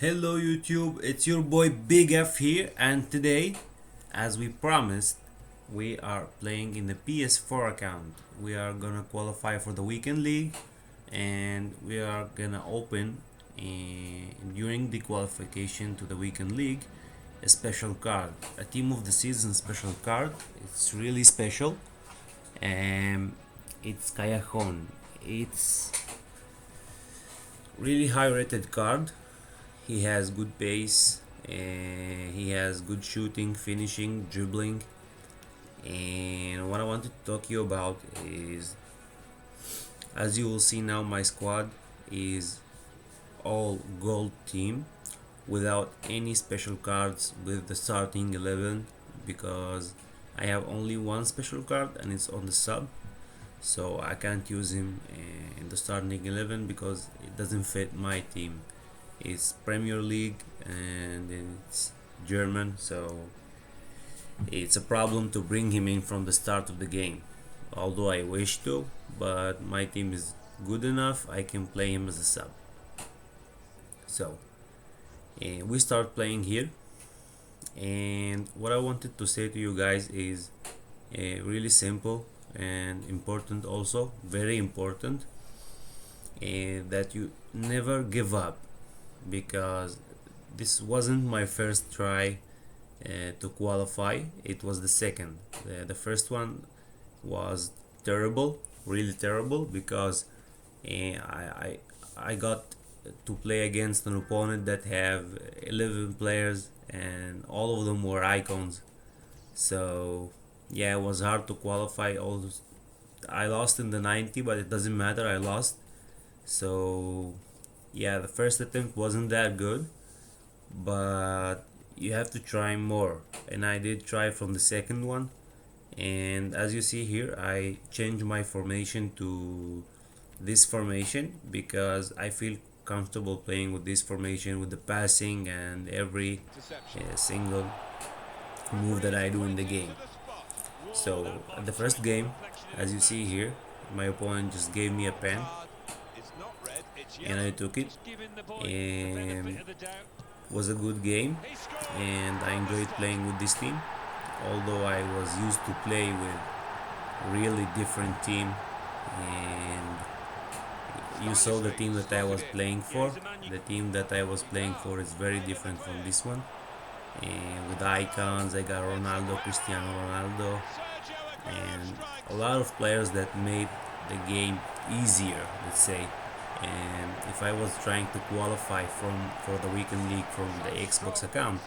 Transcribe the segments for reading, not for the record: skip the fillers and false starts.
Hello YouTube, it's your boy BIGF here, and today, as we promised, we are playing in the PS4 account. We are gonna qualify for the weekend league, and we are gonna open during the qualification to the weekend league a special card, a team of the season special card. It's really special, and it's Cajon. It's really high rated card. He has good pace, he has good shooting, finishing, dribbling. And what I wanted to talk to you about is, as you will see now, my squad is all gold team without any special cards with the starting 11, because I have only one special card and it's on the sub, so I can't use him in the starting 11 because it doesn't fit my team. It's Premier League and it's German, so it's a problem to bring him in from the start of the game. Although I wish to, but my team is good enough, I can play him as a sub. So we start playing here, and what I wanted to say to you guys is really simple and important, also very important, that you never give up, because this wasn't my first try to qualify. It was the second. The first one was terrible, really terrible, because I got to play against an opponent that have 11 players and all of them were icons. So yeah, it was hard to qualify. I lost in the 90, but it doesn't matter, I lost. So yeah, the first attempt wasn't that good, but you have to try more, and I did try from the second one. And as you see here, I changed my formation to this formation because I feel comfortable playing with this formation, with the passing and every single move that I do in the game. So at the first game, as you see here, my opponent just gave me a pen and I took it, and was a good game, and I enjoyed playing with this team, although I was used to play with really different team. And you saw the team that I was playing for. The team that I was playing for is very different from this one, and with icons I got Ronaldo, Cristiano Ronaldo, and a lot of players that made the game easier, let's say. And if I was trying to qualify for the weekend league from the Xbox account,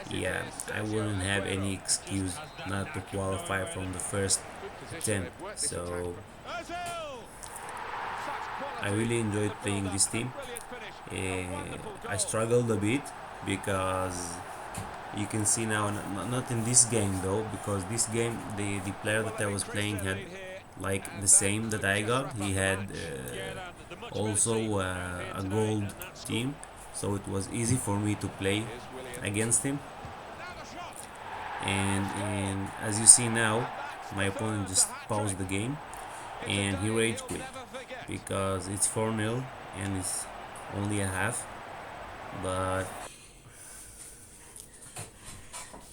yeah, I wouldn't have any excuse not to qualify from the first attempt. So I really enjoyed playing this team. I struggled a bit because you can see now, not in this game though, because this game the player that I was playing had like the same that I got. He had also a gold team, so it was easy for me to play against him. And as you see now, my opponent just paused the game and he rage quit because it's 4-0 and it's only a half. But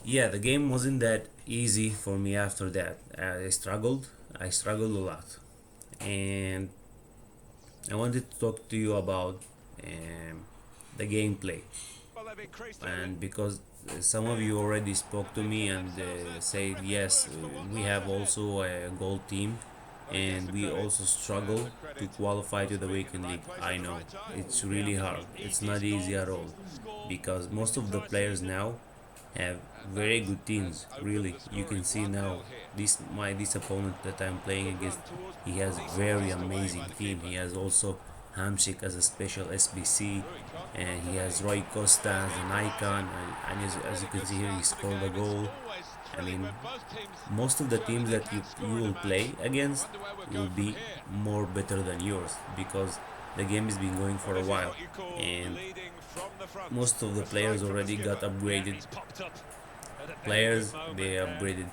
yeah, the game wasn't that easy for me after that. I struggled a lot, and I wanted to talk to you about the gameplay. And because some of you already spoke to me and said yes, we have also a gold team and we also struggle to qualify to the weekend league. I know it's really hard, it's not easy at all, because most of the players now have very good teams. Really, you can see now this opponent that I'm playing against, he has very amazing team. He has also Hamsik as a special SBC, and he has Roy Costa as an icon, and as you can see here, he scored a goal. I mean, most of the teams that you will play against will be more better than yours, because the game has been going for a while, and most of the players already got upgraded players. They upgraded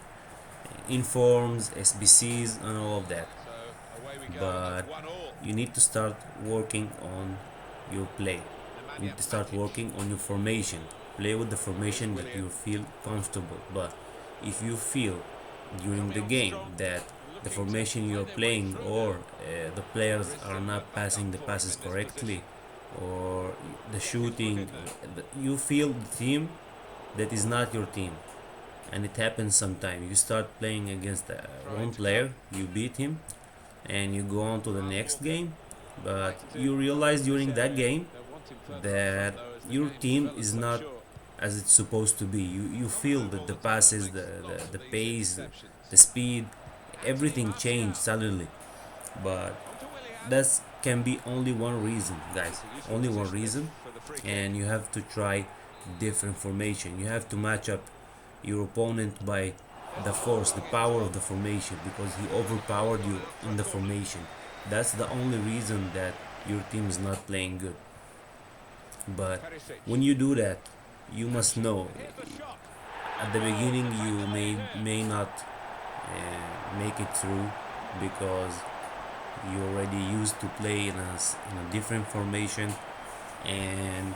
informs, SBCs, and all of that. But you need to start working on your play. You need to start working on your formation. Play with the formation that you feel comfortable. But if you feel during the game that the formation you're playing or the players are not passing the passes correctly or the shooting, you feel the team that is not your team. And it happens sometimes. You start playing against one player, you beat him, and you go on to the next game, but you realize during that game that your team is not as it's supposed to be. You feel that the passes, the pace, the speed, everything changed suddenly. But that can be only one reason, guys. Only one reason, and you have to try different formation. You have to match up your opponent by the force, the power of the formation, because he overpowered you in the formation. That's the only reason that your team is not playing good. But when you do that, you must know at the beginning you may not make it through because you already used to play in a different formation and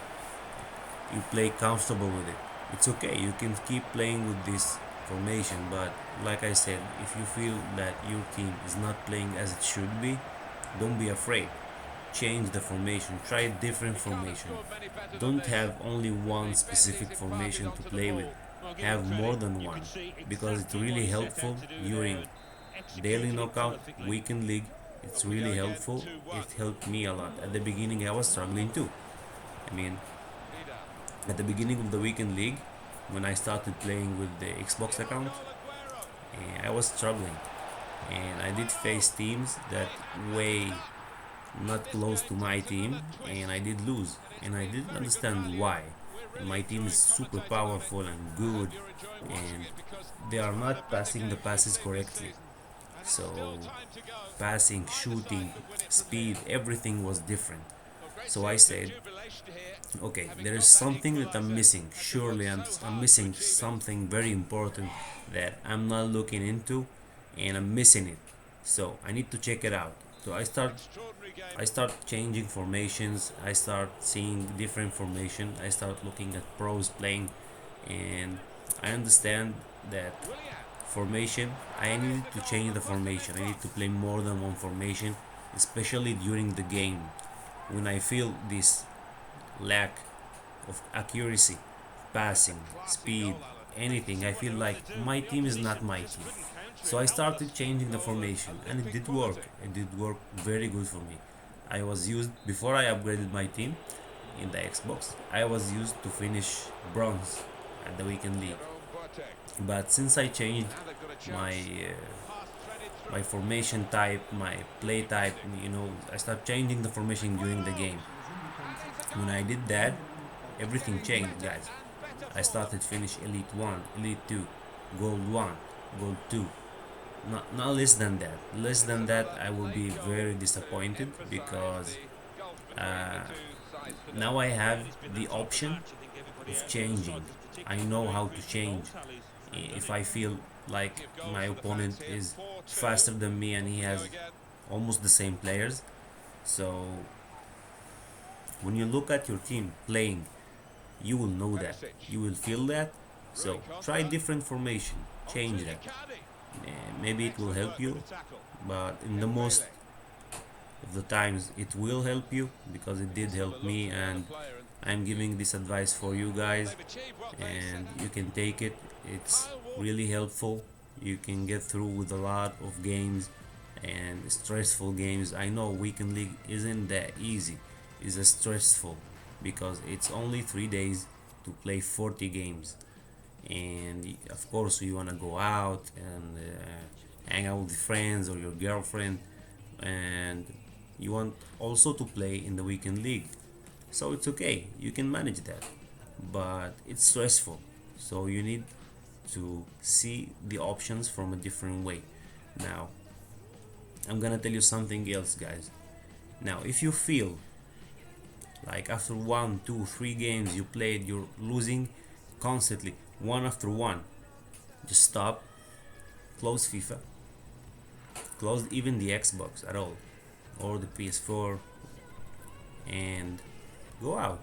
you play comfortable with it. It's okay, you can keep playing with this formation, but like I said, if you feel that your team is not playing as it should be, don't be afraid. Change the formation, try different formation. Don't have only one specific formation to play with. Have more than one because it's really helpful during daily knockout, weekend league. It's really helpful. It helped me a lot. At the beginning, I was struggling too. I mean, at the beginning of the weekend league, when I started playing with the Xbox account, I was struggling, and I did face teams that way not close to my team, and I did lose, and I didn't understand why. And my team is super powerful and good, and they are not passing the passes correctly. So passing, shooting, speed, everything was different. So I said, okay, there is something that I'm missing. Surely I'm missing something very important that I'm not looking into, and I'm missing it. So I need to check it out. So I start changing formations. I start seeing different formation. I start looking at pros playing, and I understand that formation. I need to change the formation. I need to play more than one formation, especially during the game when I feel this lack of accuracy, passing, speed, anything. I feel like my team is not my team. So I started changing the formation and it did work. It did work very good for me. I was used before I upgraded my team in the Xbox. I was used to finish bronze at the weekend league. But since I changed my my formation type, my play type, I started changing the formation during the game. When I did that, everything changed, guys. I started finish Elite 1, Elite 2, Gold 1, Gold 2. Not less than that. Less than that, I will be very disappointed because uh, now I have the option of changing. I know how to change. If I feel like my opponent is faster than me and he has almost the same players. So when you look at your team playing, you will know that. You will feel that. So try different formation. Change that. Maybe it will help you, but in the most of the times it will help you because it did help me, and I'm giving this advice for you guys and you can take it. It's really helpful. You can get through with a lot of games and stressful games. I know weekend league isn't that easy. It's a stressful because it's only 3 days to play 40 games, and of course you want to go out and hang out with friends or your girlfriend, and you want also to play in the weekend league. So it's okay, you can manage that, but it's stressful. So you need to see the options from a different way. Now I'm gonna tell you something else, guys. Now if you feel like after 1 2 3 games you played you're losing constantly one after one, just stop, close FIFA, close even the Xbox at all or the PS4, and go out.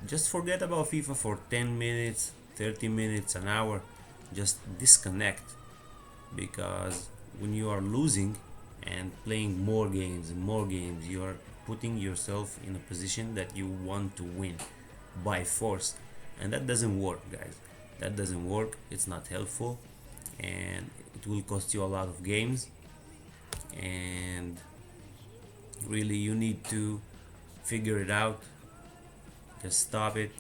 just forget about FIFA for 10 minutes, 30 minutes, an hour. Just disconnect, because when you are losing and playing more games, you are putting yourself in a position that you want to win by force, and that doesn't work, guys. That doesn't work. It's not helpful, and it will cost you a lot of games. And really, you need to figure it out. Just stop it,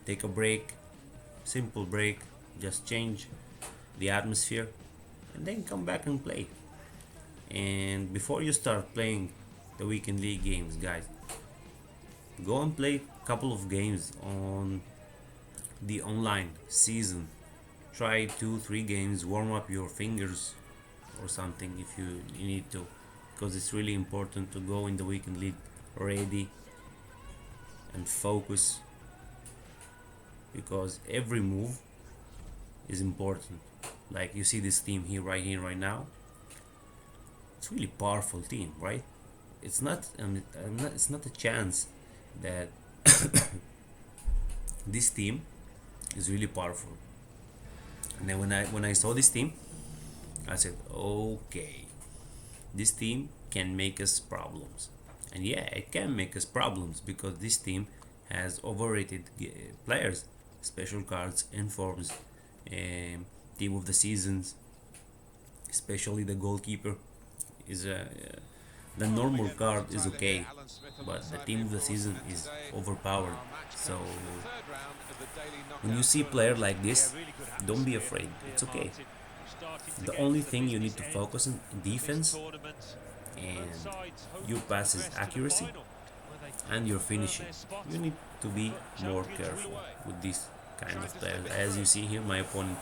take a break, simple break, just change the atmosphere, and then come back and play. And before you start playing the weekend league games, guys, go and play a couple of games on the online season. Try 2 3 games, warm up your fingers or something if you need to, because it's really important to go in the weekend league ready and focus, because every move is important. Like you see this team here right now, it's really powerful team, right? It's not a chance that this team is really powerful. And then when I saw this team, I said, okay, this team can make us problems. And yeah, it can make us problems, because this team has overrated players, special cards, informs, team of the seasons, especially the goalkeeper is the normal card is okay, but the team of the season is overpowered. So when you see a player like this, don't be afraid. It's okay. The only thing you need to focus on defense and your passes accuracy and your finishing. You need to be more careful with this kind of players. As you see here, my opponent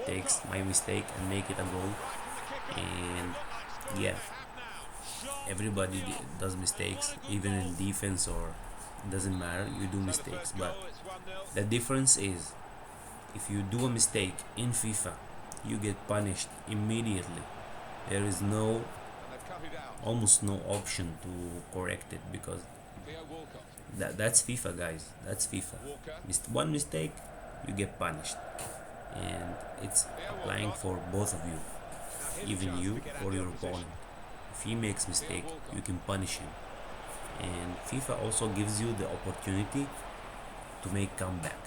takes my mistake and make it a goal. And yeah, everybody does mistakes, even in defense, or it doesn't matter, you do mistakes. But the difference is, if you do a mistake in FIFA, you get punished immediately. There is almost no option to correct it, because that's FIFA, guys. That's FIFA. One mistake, you get punished, and it's applying for both of you, even you or your opponent. If he makes mistake, you can punish him. And FIFA also gives you the opportunity to make comeback.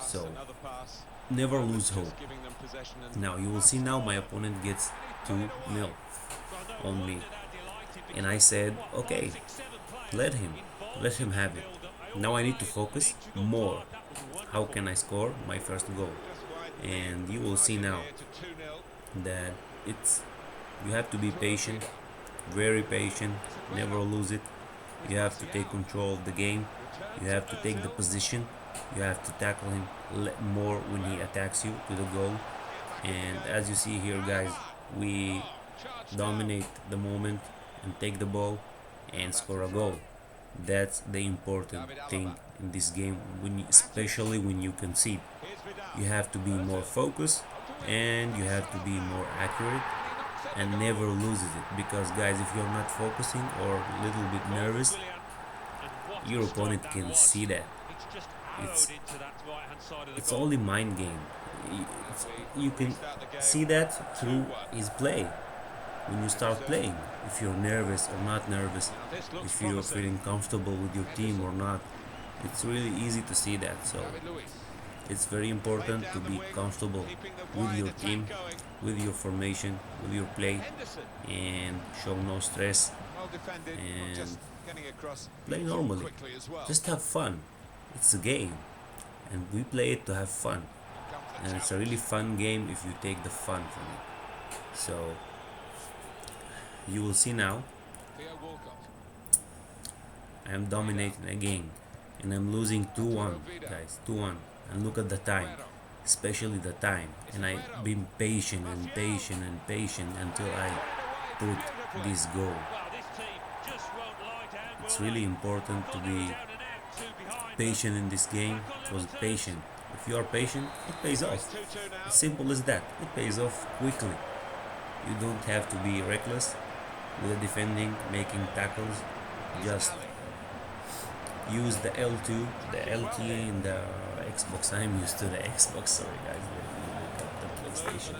So never lose hope. Now you will see, now my opponent gets 2-0 on me, and I said, okay, let him have it. Now I need to focus more. How can I score my first goal? And you will see now that it's you have to be patient, very patient, never lose it. You have to take control of the game. You have to take the position. You have to tackle him more when he attacks you to the goal. And as you see here, guys, we dominate the moment and take the ball and score a goal. That's the important thing in this game, especially when you concede. You have to be more focused, and you have to be more accurate, and never loses it, because guys, if you're not focusing or a little bit nervous, your opponent can see that. It's only mind game. You can see that through his play. When you start playing, if you're nervous or not nervous, if you're feeling comfortable with your team or not, it's really easy to see that. So it's very important to be comfortable with your team, with your formation, with your play, and show no stress and play normally. Just have fun. It's a game, and we play it to have fun, and it's a really fun game if you take the fun from it. So you will see now, I am dominating again, and I'm losing 2-1, guys, 2-1. And look at the time, especially the time. And I've been patient and patient and patient until I put this goal. It's really important to be patient in this game, because patient, if you are patient, it pays off. As simple as that. It pays off quickly. You don't have to be reckless with the defending, making tackles. Just use the L2, the LT in the Xbox. I'm used to the Xbox. Sorry, guys. Let me look up the PlayStation.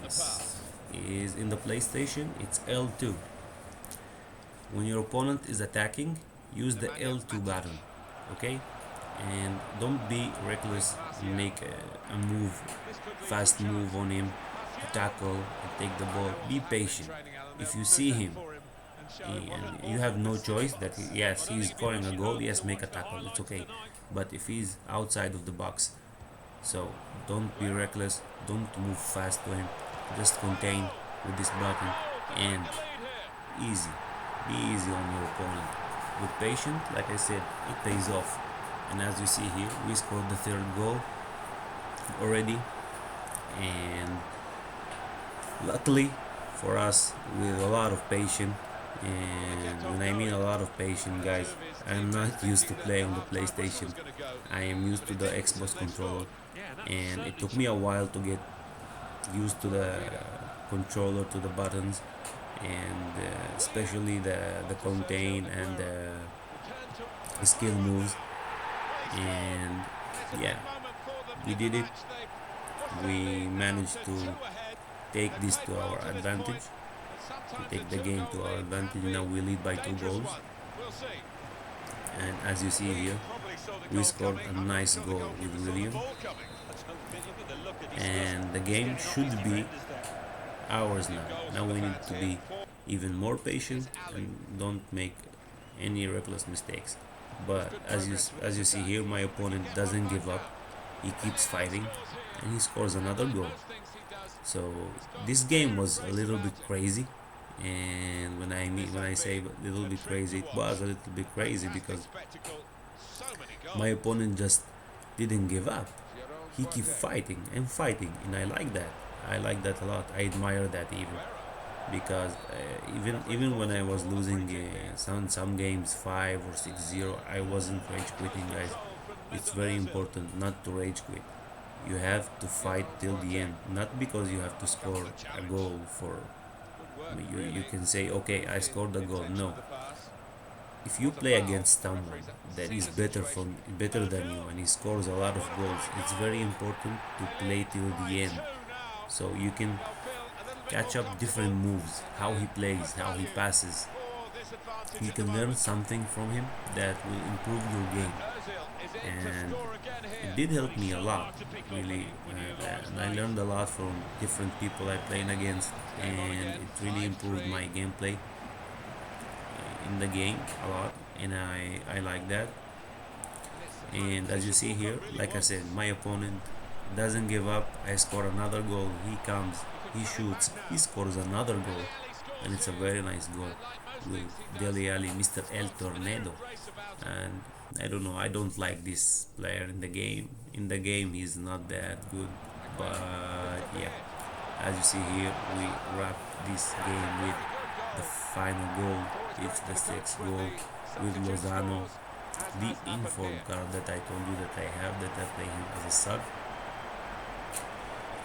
This is in the PlayStation. It's L2. When your opponent is attacking, use the L2 button. Okay, and don't be reckless. Make a move, fast move on him to tackle and take the ball. Be patient. If you see him and you have no choice that yes, he's scoring a goal, yes, make a tackle, it's okay. But if he's outside of the box, so don't be reckless, don't move fast to him, just contain with this button and easy. Be easy on your opponent. With patience, like I said, it pays off. And as you see here, we scored the third goal already, and luckily for us, with a lot of patience. And when I mean a lot of patience, guys, I'm not used to play on the PlayStation. I am used to the Xbox controller, and it took me a while to get used to the controller, to the buttons, and especially the contain and the skill moves. And yeah, we did it. We managed to take this to our advantage, to take the game to our advantage. Now we lead by 2 goals, and as you see here, we scored a nice goal with William, and the game should be ours now. Now we need to be even more patient and don't make any reckless mistakes. But as you see here, my opponent doesn't give up. He keeps fighting, and he scores another goal. So this game was a little bit crazy, and when I say a little bit crazy, it was a little bit crazy because my opponent just didn't give up. He keep fighting and fighting, and I like that. I like that a lot. I admire that even because even when I was losing some games 5 or 6-0, I wasn't rage quitting, guys. It's very important not to rage quit. You have to fight till the end, not because you have to score a goal for. You can say, okay, I scored a goal. No, if you play against someone that is better than you and he scores a lot of goals, it's very important to play till the end, so you can catch up different moves, how he plays, how he passes. You can learn something from him that will improve your game, and it did help me a lot, really. And I learned a lot from different people I played against, and it really improved my gameplay in the game a lot, and I like that. And as you see here, like I said, my opponent doesn't give up. I score another goal. He comes, he shoots, he scores another goal, and it's a very nice goal with Dele Alli, Mr. El Tornado. And I don't know, I don't like this player in the game. In the game, he's not that good, but yeah, as you see here, we wrap this game with the final goal. It's the sixth goal with Lozano, the inform card that I told you that I have, that I play him as a sub.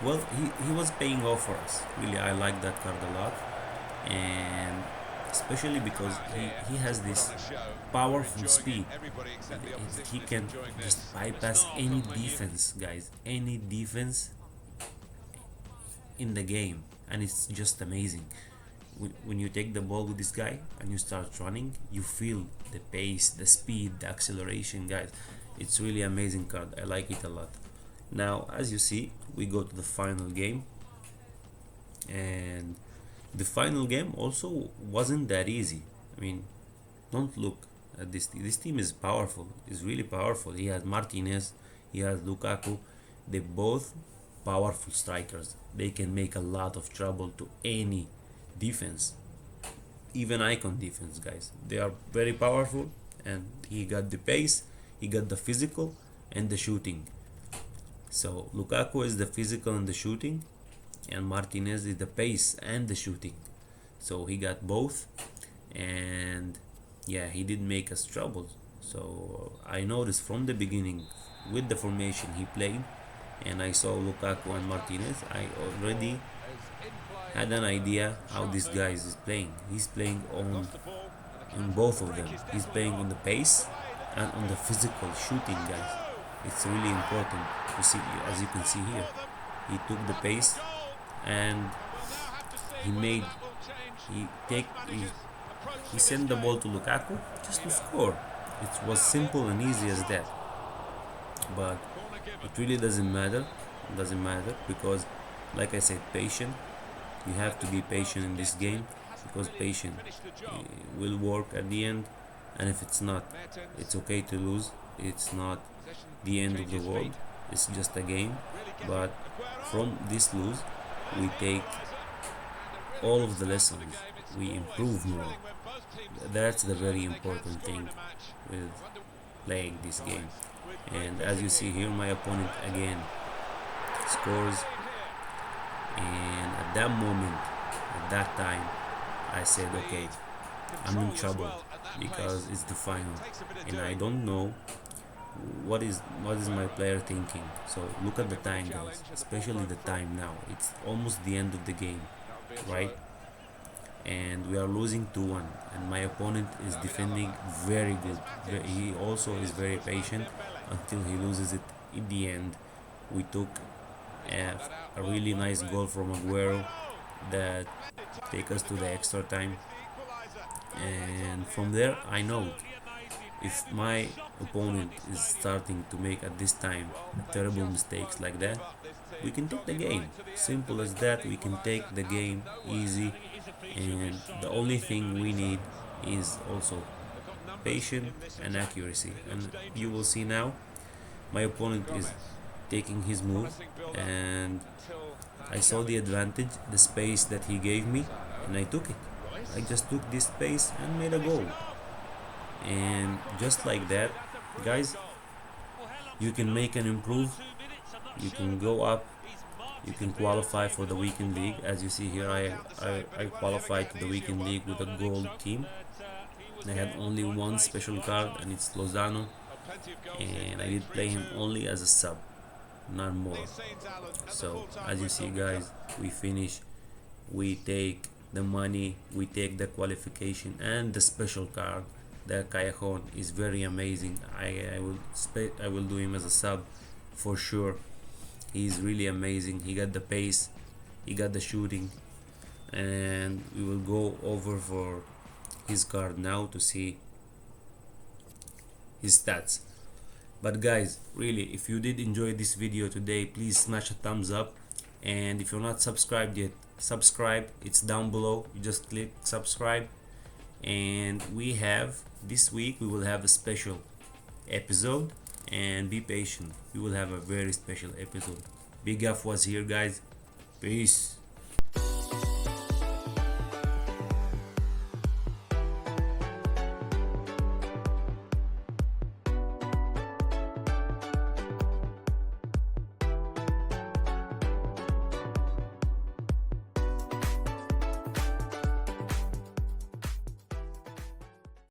Well, he was paying off for us. Really, I like that card a lot, and especially because he has this powerful speed. He can just bypass any defense, guys, any defense in the game, and it's just amazing. When you take the ball with this guy and you start running, you feel the pace, the speed, the acceleration, guys. It's really amazing card. I like it a lot. Now, as you see, we go to the final game, and the final game also wasn't that easy. I mean, don't look at this team. This team is powerful. It's really powerful. He has Martinez, he has Lukaku. They both powerful strikers. They can make a lot of trouble to any defense, even icon defense, guys. They are very powerful, and he got the pace, he got the physical and the shooting. So Lukaku is the physical and the shooting, and Martinez is the pace and the shooting. So he got both, and yeah, he did make us trouble. So I noticed from the beginning with the formation he played, and I saw Lukaku and Martinez, I already had an idea how this guy is playing. He's playing on both of them. He's playing on the pace, and on the physical shooting, guys. It's really important to see, as you can see here. He took the pace and he made he take he sent the ball to Lukaku just to score. It was simple and easy as that. But it really doesn't matter. It doesn't matter because, like I said, patient. You have to be patient in this game because patient will work at the end. And if it's not, it's okay to lose. It's not the end of the world. It's just a game. But from this lose, we take all of the lessons. We improve more. That's the very important thing with playing this game. And as you see here, my opponent again scores. And at that moment, at that time, I said, okay, I'm in trouble because it's the final, and I don't know what is my player thinking. So look at the time, guys, especially the time now. It's almost the end of the game, right? And we are losing 2-1, and my opponent is defending very good. He also is very patient until he loses it in the end. We took a, a really nice goal from Aguero that take us to the extra time, and from there I know if my opponent is starting to make at this time terrible mistakes like that, we can take the game. Simple as that. We can take the game easy, and the only thing we need is also patience and accuracy. And you will see now my opponent is taking his move, and I saw the advantage, the space that he gave me, and I took it. I just took this space and made a goal. And just like that, guys, you can make and improve. You can go up. You can qualify for the weekend league. As you see here, I qualified to the weekend league with a gold team. I had only one special card, and it's Lozano, and I did play him only as a sub, not more. So as you see, guys, we finish. We take the money, we take the qualification and the special card. The Callejon is very amazing. I will do him as a sub for sure. He's really amazing. He got the pace, he got the shooting, and we will go over for his card now to see his stats. But guys, really, if you did enjoy this video today, please smash a thumbs up, and if you're not subscribed yet, subscribe. It's down below. You just click subscribe. And we have this week, we will have a special episode, and be patient. We will have a very special episode. BIGF was here, guys. Peace.